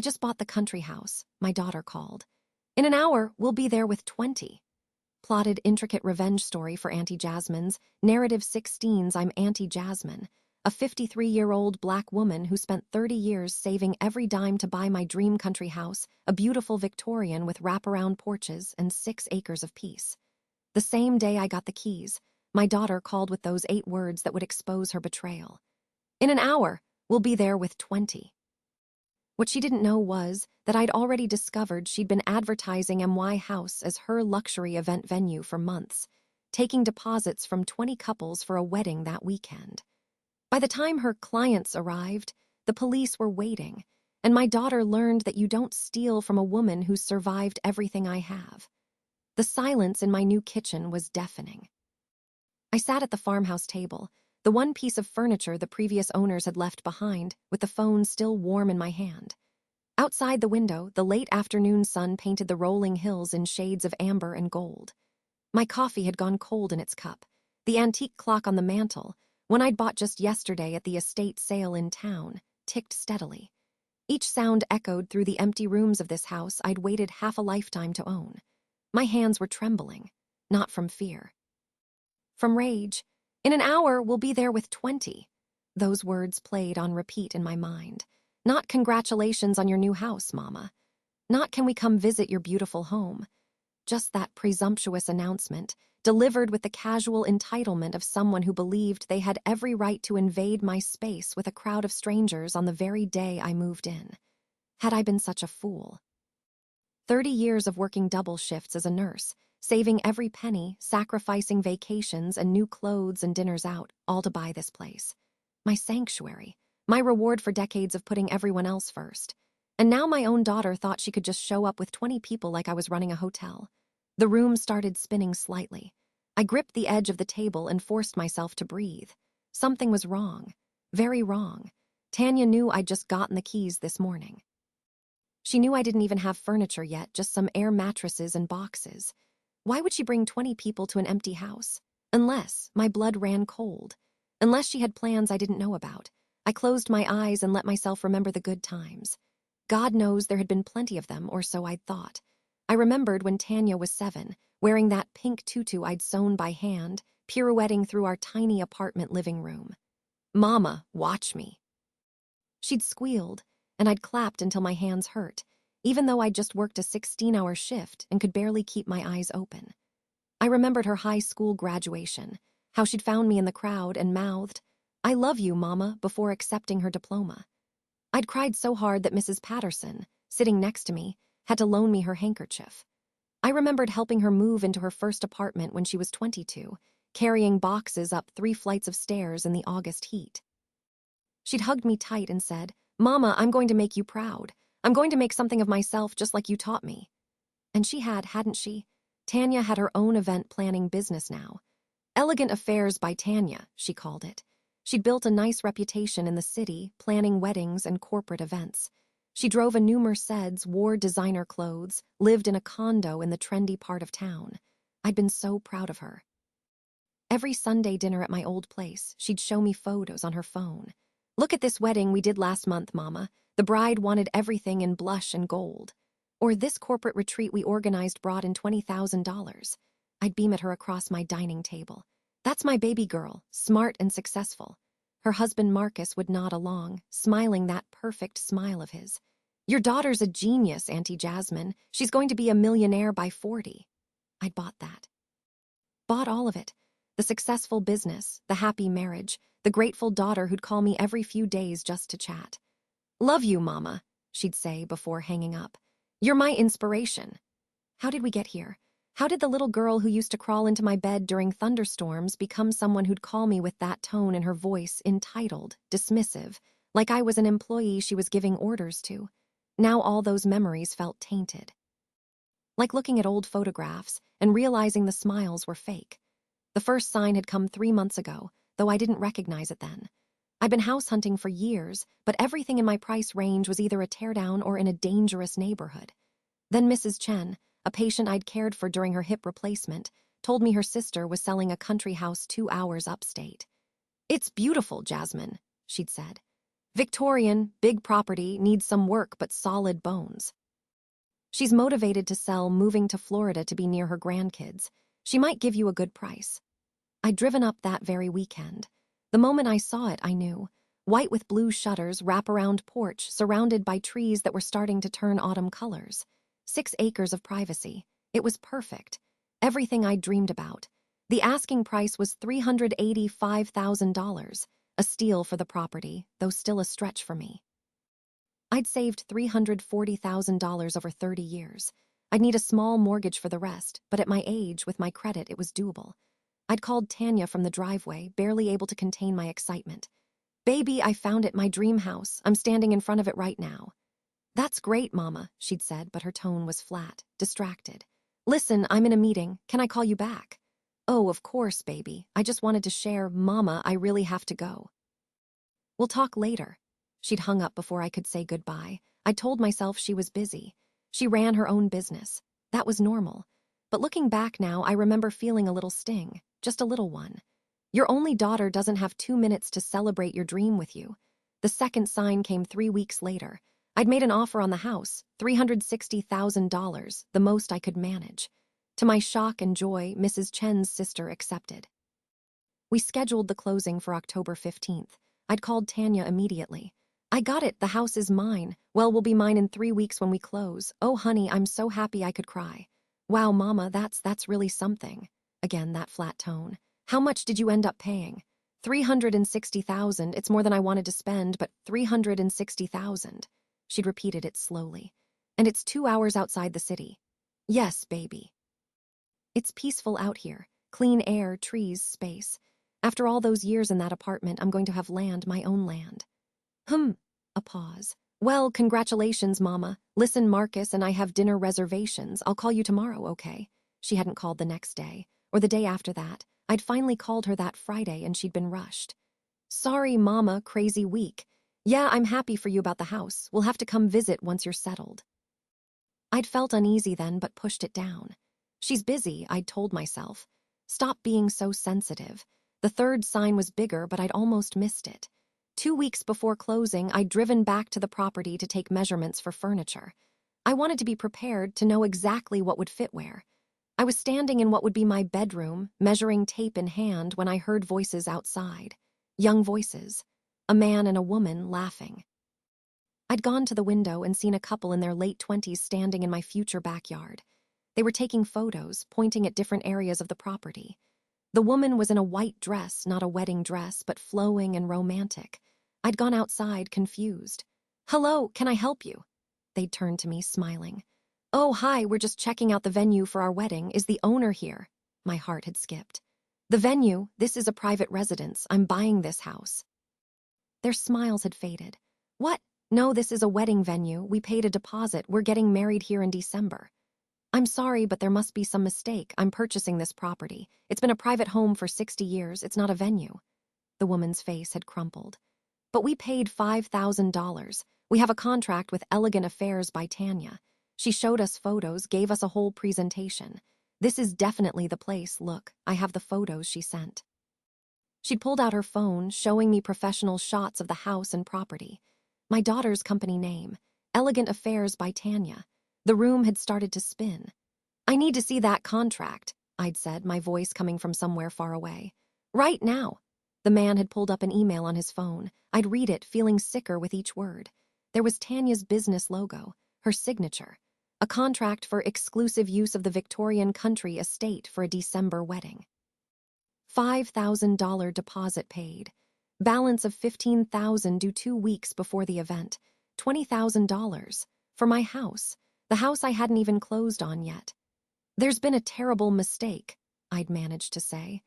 I just bought the country house, my daughter called. In an hour, we'll be there with 20. Plotted intricate revenge story for Auntie Jasmine's, narrative 16's I'm Auntie Jasmine, a 53-year-old black woman who spent 30 years saving every dime to buy my dream country house, a beautiful Victorian with wraparound porches and 6 acres of peace. The same day I got the keys, my daughter called with those 8 words that would expose her betrayal. In an hour, we'll be there with 20. What she didn't know was that I'd already discovered she'd been advertising MY House as her luxury event venue for months, taking deposits from 20 couples for a wedding that weekend. By the time her clients arrived, the police were waiting, and my daughter learned that you don't steal from a woman who's survived everything I have. The silence in my new kitchen was deafening. I sat at the farmhouse table, the one piece of furniture the previous owners had left behind, with the phone still warm in my hand. Outside the window, the late afternoon sun painted the rolling hills in shades of amber and gold. My coffee had gone cold in its cup. The antique clock on the mantel, one I'd bought just yesterday at the estate sale in town, ticked steadily. Each sound echoed through the empty rooms of this house I'd waited half a lifetime to own. My hands were trembling, not from fear. From rage. In an hour, we'll be there with 20. Those words played on repeat in my mind. Not congratulations on your new house, Mama. Not can we come visit your beautiful home. Just that presumptuous announcement, delivered with the casual entitlement of someone who believed they had every right to invade my space with a crowd of strangers on the very day I moved in. Had I been such a fool? 30 years of working double shifts as a nurse, saving every penny, sacrificing vacations and new clothes and dinners out, all to buy this place. My sanctuary, my reward for decades of putting everyone else first. And now my own daughter thought she could just show up with 20 people like I was running a hotel. The room started spinning slightly. I gripped the edge of the table and forced myself to breathe. Something was wrong. Very wrong. Tanya knew I'd just gotten the keys this morning. She knew I didn't even have furniture yet, just some air mattresses and boxes. Why would she bring 20 people to an empty house? Unless my blood ran cold. Unless she had plans I didn't know about. I closed my eyes and let myself remember the good times. God knows there had been plenty of them, or so I'd thought. I remembered when Tanya was 7, wearing that pink tutu I'd sewn by hand, pirouetting through our tiny apartment living room. Mama, watch me. She'd squealed, and I'd clapped until my hands hurt, even though I'd just worked a 16-hour shift and could barely keep my eyes open. I remembered her high school graduation, how she'd found me in the crowd and mouthed, "I love you, Mama," before accepting her diploma. I'd cried so hard that Mrs. Patterson, sitting next to me, had to loan me her handkerchief. I remembered helping her move into her first apartment when she was 22, carrying boxes up 3 flights of stairs in the August heat. She'd hugged me tight and said, "Mama, I'm going to make you proud. I'm going to make something of myself just like you taught me." And she had, hadn't she? Tanya had her own event planning business now. Elegant Affairs by Tanya, she called it. She'd built a nice reputation in the city, planning weddings and corporate events. She drove a new Mercedes, wore designer clothes, lived in a condo in the trendy part of town. I'd been so proud of her. Every Sunday dinner at my old place, she'd show me photos on her phone. "Look at this wedding we did last month, Mama. The bride wanted everything in blush and gold." Or, "This corporate retreat we organized brought in $20,000. I'd beam at her across my dining table. "That's my baby girl, smart and successful." Her husband Marcus would nod along, smiling that perfect smile of his. "Your daughter's a genius, Auntie Jasmine. She's going to be a millionaire by 40. I'd bought that. Bought all of it. The successful business, the happy marriage, the grateful daughter who'd call me every few days just to chat. "Love you, Mama," she'd say before hanging up. "You're my inspiration." How did we get here? How did the little girl who used to crawl into my bed during thunderstorms become someone who'd call me with that tone in her voice, entitled, dismissive, like I was an employee she was giving orders to? Now all those memories felt tainted. Like looking at old photographs and realizing the smiles were fake. The first sign had come 3 months ago, though I didn't recognize it then. I'd been house hunting for years, but everything in my price range was either a teardown or in a dangerous neighborhood. Then Mrs. Chen, a patient I'd cared for during her hip replacement, told me her sister was selling a country house 2 hours upstate. "It's beautiful, Jasmine," she'd said. Victorian, big property, needs some work but solid bones. She's motivated to sell, moving to Florida to be near her grandkids. She might give you a good price. I'd driven up that very weekend. The moment I saw it, I knew. White with blue shutters, wraparound porch, surrounded by trees that were starting to turn autumn colors. 6 acres of privacy. It was perfect. Everything I'd dreamed about. The asking price was $385,000, a steal for the property, though still a stretch for me. I'd saved $340,000 over 30 years. I'd need a small mortgage for the rest, but at my age, with my credit, it was doable. I'd called Tanya from the driveway, barely able to contain my excitement. "Baby, I found it, my dream house. I'm standing in front of it right now." "That's great, Mama," she'd said, but her tone was flat, distracted. "Listen, I'm in a meeting. Can I call you back?" "Oh, of course, baby. I just wanted to share. Mama, I really have to go." "We'll talk later." She'd hung up before I could say goodbye. I told myself she was busy. She ran her own business. That was normal. But looking back now, I remember feeling a little sting. Just a little one. Your only daughter doesn't have 2 minutes to celebrate your dream with you. The second sign came 3 weeks later. I'd made an offer on the house, $360,000, the most I could manage. To my shock and joy, Mrs. Chen's sister accepted. We scheduled the closing for October 15th. I'd called Tanya immediately. "I got it, the house is mine. Well, will be mine in 3 weeks when we close. Oh, honey, I'm so happy I could cry." "Wow, Mama, that's really something." Again, that flat tone. "How much did you end up paying?" $360,000. It's more than I wanted to spend, but $360,000. She'd repeated it slowly. "And it's 2 hours outside the city." "Yes, baby." "It's peaceful out here. Clean air, trees, space. After all those years in that apartment, I'm going to have land, my own land." A pause. "Well, congratulations, Mama. Listen, Marcus and I have dinner reservations. I'll call you tomorrow, okay?" She hadn't called the next day, or the day after that. I'd finally called her that Friday and she'd been rushed. "Sorry, Mama, crazy week. Yeah, I'm happy for you about the house. We'll have to come visit once you're settled." I'd felt uneasy then, but pushed it down. She's busy, I'd told myself. Stop being so sensitive. The third sign was bigger, but I'd almost missed it. 2 weeks before closing, I'd driven back to the property to take measurements for furniture. I wanted to be prepared to know exactly what would fit where. I was standing in what would be my bedroom, measuring tape in hand, when I heard voices outside. Young voices. A man and a woman laughing. I'd gone to the window and seen a couple in their late 20s standing in my future backyard. They were taking photos, pointing at different areas of the property. The woman was in a white dress, not a wedding dress, but flowing and romantic. I'd gone outside, confused. "Hello, can I help you?" They'd turned to me, smiling. "Oh, hi, we're just checking out the venue for our wedding. Is the owner here?" My heart had skipped. "The venue? This is a private residence. I'm buying this house." Their smiles had faded. "What? No, this is a wedding venue. We paid a deposit. We're getting married here in December." "I'm sorry, but there must be some mistake. I'm purchasing this property. It's been a private home for 60 years. It's not a venue." The woman's face had crumpled. "But we paid $5,000. We have a contract with Elegant Affairs by Tanya. She showed us photos, gave us a whole presentation. This is definitely the place. Look, I have the photos she sent." She'd pulled out her phone, showing me professional shots of the house and property. My daughter's company name, Elegant Affairs by Tanya. The room had started to spin. "I need to see that contract," I'd said, my voice coming from somewhere far away. "Right now." The man had pulled up an email on his phone. I'd read it, feeling sicker with each word. There was Tanya's business logo, her signature. A contract for exclusive use of the Victorian country estate for a December wedding. $5,000 deposit paid. Balance of $15,000 due 2 weeks before the event. $20,000. For my house. The house I hadn't even closed on yet. "There's been a terrible mistake," I'd managed to say.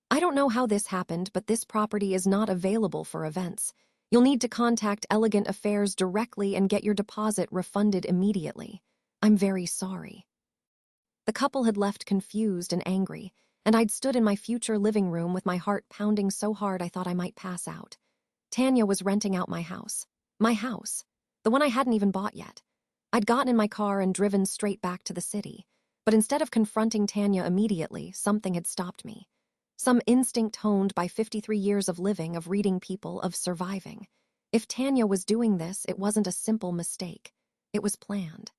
"I don't know how this happened, but this property is not available for events. You'll need to contact Elegant Affairs directly and get your deposit refunded immediately. I'm very sorry." The couple had left confused and angry, and I'd stood in my future living room with my heart pounding so hard I thought I might pass out. Tanya was renting out my house. My house. The one I hadn't even bought yet. I'd gotten in my car and driven straight back to the city. But instead of confronting Tanya immediately, something had stopped me. Some instinct honed by 53 years of living, of reading people, of surviving. If Tanya was doing this, it wasn't a simple mistake. It was planned.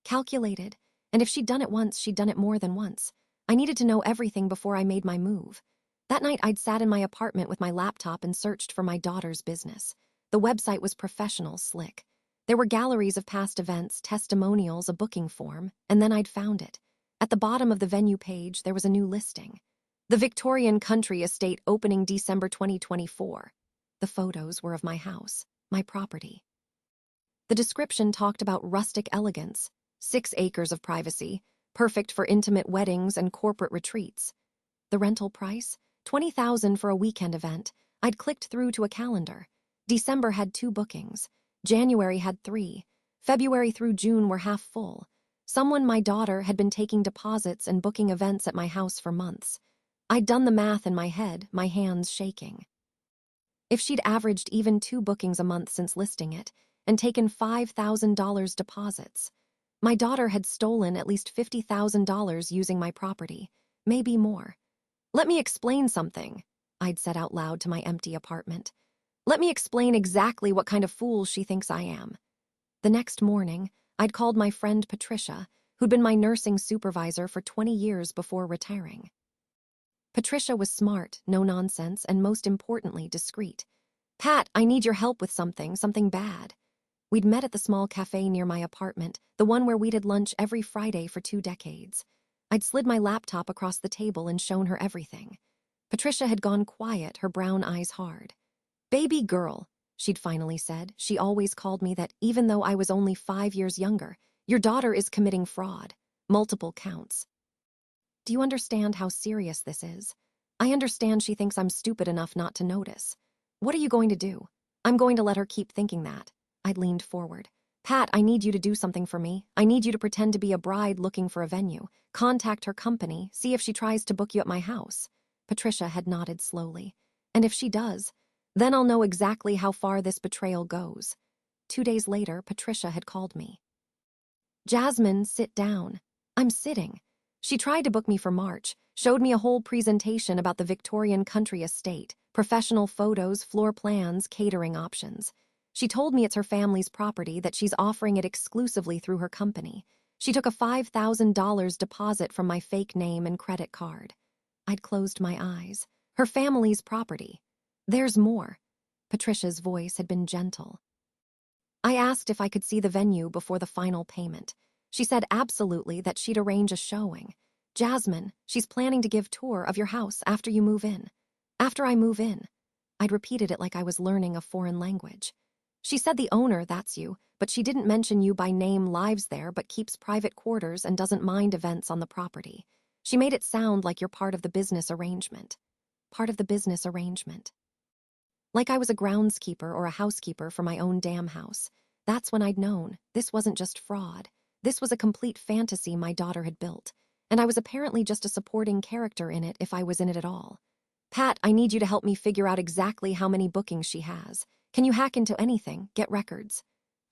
Calculated, and if she'd done it once, she'd done it more than once. I needed to know everything before I made my move. That night, I'd sat in my apartment with my laptop and searched for my daughter's business. The website was professional, slick. There were galleries of past events, testimonials, a booking form, and then I'd found it. At the bottom of the venue page, there was a new listing. The Victorian Country Estate, opening December 2024. The photos were of my house, my property. The description talked about rustic elegance, 6 acres of privacy, perfect for intimate weddings and corporate retreats. The rental price? $20,000 for a weekend event. I'd clicked through to a calendar. December had 2 bookings. January had 3. February through June were half full. Someone, my daughter, had been taking deposits and booking events at my house for months. I'd done the math in my head, my hands shaking. If she'd averaged even 2 bookings a month since listing it, and taken $5,000 deposits, my daughter had stolen at least $50,000 using my property, maybe more. Let me explain something, I'd said out loud to my empty apartment. Let me explain exactly what kind of fool she thinks I am. The next morning, I'd called my friend Patricia, who'd been my nursing supervisor for 20 years before retiring. Patricia was smart, no nonsense, and most importantly, discreet. Pat, I need your help with something bad. We'd met at the small cafe near my apartment, the one where we'd had lunch every Friday for 2 decades. I'd slid my laptop across the table and shown her everything. Patricia had gone quiet, her brown eyes hard. Baby girl, she'd finally said. She always called me that even though I was only 5 years younger. Your daughter is committing fraud. Multiple counts. Do you understand how serious this is? I understand she thinks I'm stupid enough not to notice. What are you going to do? I'm going to let her keep thinking that. I'd leaned forward. Pat, I need you to do something for me. I need you to pretend to be a bride looking for a venue. Contact her company, see if she tries to book you at my house. Patricia had nodded slowly. And if she does, then I'll know exactly how far this betrayal goes. 2 days later, Patricia had called me. Jasmine, sit down. I'm sitting. She tried to book me for March, showed me a whole presentation about the Victorian Country Estate, professional photos, floor plans, catering options. She told me it's her family's property, that she's offering it exclusively through her company. She took a $5,000 deposit from my fake name and credit card. I'd closed my eyes. Her family's property. There's more. Patricia's voice had been gentle. I asked if I could see the venue before the final payment. She said absolutely, that she'd arrange a showing. Jasmine, she's planning to give tour of your house after you move in. After I move in. I'd repeated it like I was learning a foreign language. She said the owner, that's you, but she didn't mention you by name, lives there, but keeps private quarters and doesn't mind events on the property. She made it sound like you're part of the business arrangement. Part of the business arrangement. Like I was a groundskeeper or a housekeeper for my own damn house. That's when I'd known this wasn't just fraud. This was a complete fantasy my daughter had built, and I was apparently just a supporting character in it if I was in it at all. Pat, I need you to help me figure out exactly how many bookings she has. Can you hack into anything, get records?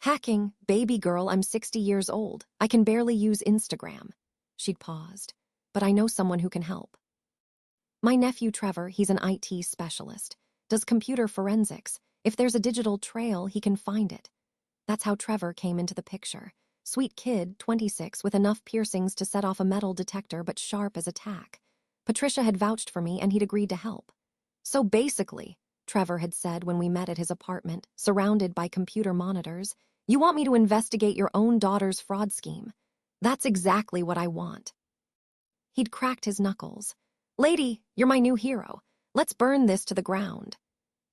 Hacking, baby girl, I'm 60 years old. I can barely use Instagram. She'd paused. But I know someone who can help. My nephew Trevor, he's an IT specialist. Does computer forensics. If there's a digital trail, he can find it. That's how Trevor came into the picture. Sweet kid, 26, with enough piercings to set off a metal detector but sharp as a tack. Patricia had vouched for me and he'd agreed to help. So basically, Trevor had said when we met at his apartment, surrounded by computer monitors, you want me to investigate your own daughter's fraud scheme. That's exactly what I want. He'd cracked his knuckles. Lady, you're my new hero. Let's burn this to the ground.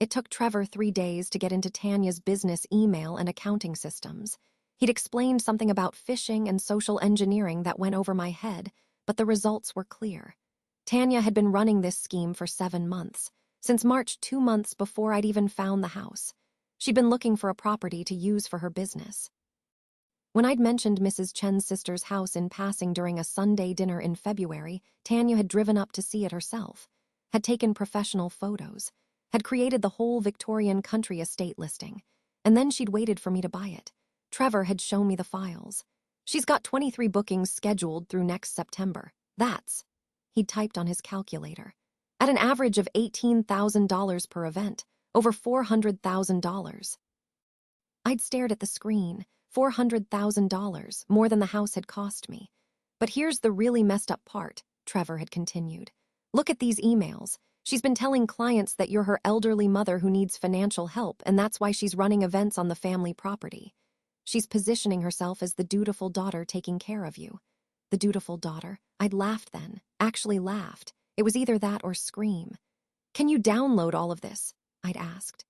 It took Trevor 3 days to get into Tanya's business email and accounting systems. He'd explained something about phishing and social engineering that went over my head, but the results were clear. Tanya had been running this scheme for 7 months, since March, 2 months before I'd even found the house. She'd been looking for a property to use for her business. When I'd mentioned Mrs. Chen's sister's house in passing during a Sunday dinner in February, Tanya had driven up to see it herself, had taken professional photos, had created the whole Victorian Country Estate listing, and then she'd waited for me to buy it. Trevor had shown me the files. She's got 23 bookings scheduled through next September. That's, he'd typed on his calculator, at an average of $18,000 per event, over $400,000. I'd stared at the screen. $400,000, more than the house had cost me. But here's the really messed up part, Trevor had continued. Look at these emails. She's been telling clients that you're her elderly mother who needs financial help, and that's why she's running events on the family property. She's positioning herself as the dutiful daughter taking care of you. The dutiful daughter. I'd laughed then. Actually laughed. It was either that or scream. Can you download all of this? I'd asked.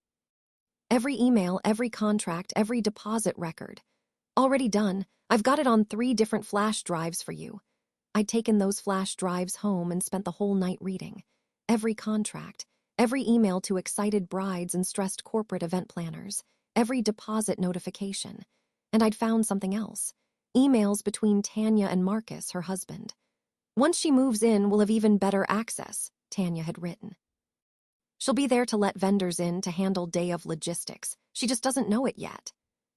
Every email, every contract, every deposit record. Already done. I've got it on 3 different flash drives for you. I'd taken those flash drives home and spent the whole night reading. Every contract, every email to excited brides and stressed corporate event planners, every deposit notification. And I'd found something else. Emails between Tanya and Marcus, her husband. Once she moves in, we'll have even better access, Tanya had written. She'll be there to let vendors in to handle day of logistics. She just doesn't know it yet.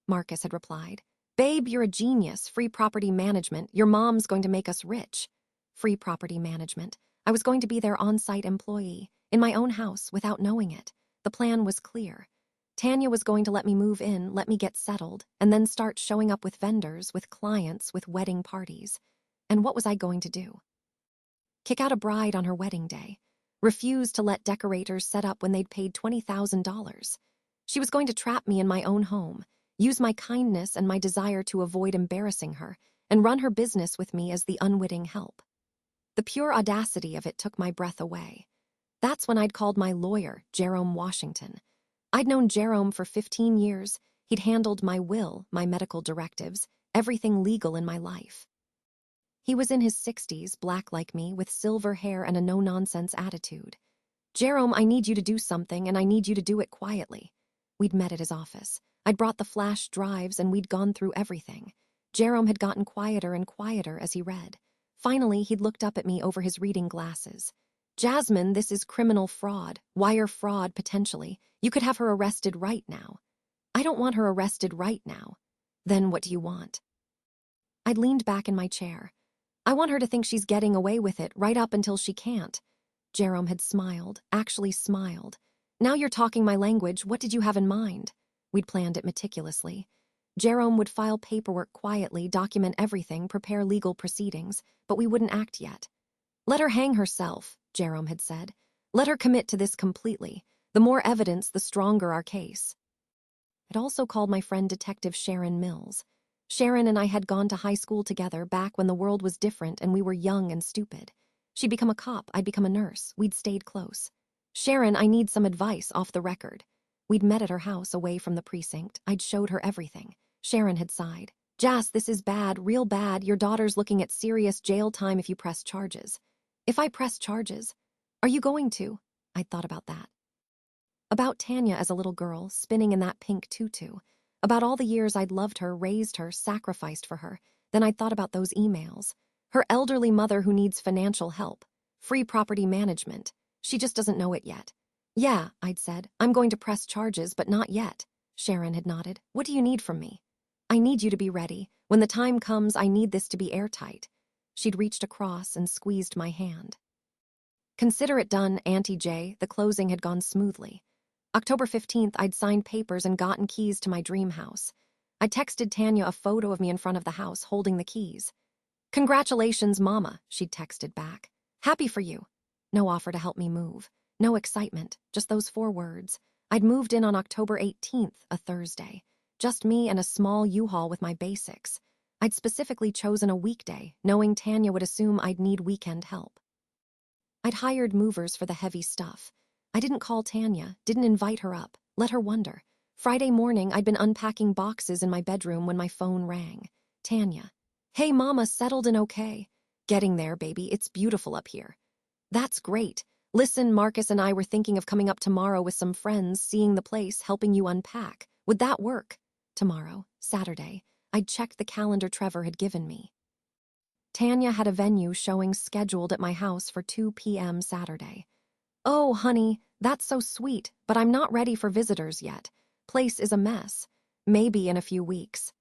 Marcus had replied. Babe, you're a genius. Free property management. Your mom's going to make us rich. Free property management. I was going to be their on-site employee, in my own house, without knowing it. The plan was clear. Tanya was going to let me move in, let me get settled, and then start showing up with vendors, with clients, with wedding parties. And what was I going to do? Kick out a bride on her wedding day. Refuse to let decorators set up when they'd paid $20,000. She was going to trap me in my own home, use my kindness and my desire to avoid embarrassing her, and run her business with me as the unwitting help. The pure audacity of it took my breath away. That's when I'd called my lawyer, Jerome Washington. I'd known Jerome for 15 years. He'd handled my will, my medical directives, everything legal in my life. He was in his 60s, black like me, with silver hair and a no-nonsense attitude. Jerome, I need you to do something, and I need you to do it quietly. We'd met at his office. I'd brought the flash drives, and we'd gone through everything. Jerome had gotten quieter and quieter as he read. Finally, he'd looked up at me over his reading glasses. Jasmine, this is criminal fraud, wire fraud potentially. You could have her arrested right now. I don't want her arrested right now. Then what do you want? I'd leaned back in my chair. I want her to think she's getting away with it right up until she can't. Jerome had smiled, actually smiled. Now you're talking my language. What did you have in mind? We'd planned it meticulously. Jerome would file paperwork quietly, document everything, prepare legal proceedings, but we wouldn't act yet. Let her hang herself, Jerome had said. Let her commit to this completely. The more evidence, the stronger our case. I'd also called my friend Detective Sharon Mills. Sharon and I had gone to high school together back when the world was different and we were young and stupid. She'd become a cop, I'd become a nurse. We'd stayed close. Sharon, I need some advice off the record. We'd met at her house away from the precinct. I'd showed her everything. Sharon had sighed. Jas, this is bad, real bad. Your daughter's looking at serious jail time if you press charges. If I press charges? Are you going to? I'd thought about that. About Tanya as a little girl, spinning in that pink tutu. About all the years I'd loved her, raised her, sacrificed for her. Then I'd thought about those emails. Her elderly mother who needs financial help. Free property management. She just doesn't know it yet. Yeah, I'd said. I'm going to press charges, but not yet. Sharon had nodded. What do you need from me? I need you to be ready. When the time comes, I need this to be airtight. She'd reached across and squeezed my hand. Consider it done, Auntie J. The closing had gone smoothly. October 15th, I'd signed papers and gotten keys to my dream house. I texted Tanya a photo of me in front of the house holding the keys. Congratulations, Mama, she'd texted back. Happy for you. No offer to help me move. No excitement, just those 4 words. I'd moved in on October 18th, a Thursday. Just me and a small U-Haul with my basics. I'd specifically chosen a weekday, knowing Tanya would assume I'd need weekend help. I'd hired movers for the heavy stuff. I didn't call Tanya, didn't invite her up, let her wonder. Friday morning, I'd been unpacking boxes in my bedroom when my phone rang. Tanya. Hey, Mama, settled and okay? Getting there, baby, it's beautiful up here. That's great. Listen, Marcus and I were thinking of coming up tomorrow with some friends, seeing the place, helping you unpack. Would that work? Tomorrow, Saturday, I'd checked the calendar Trevor had given me. Tanya had a venue showing scheduled at my house for 2 p.m. Saturday. Oh, honey, that's so sweet, but I'm not ready for visitors yet. Place is a mess. Maybe in a few weeks.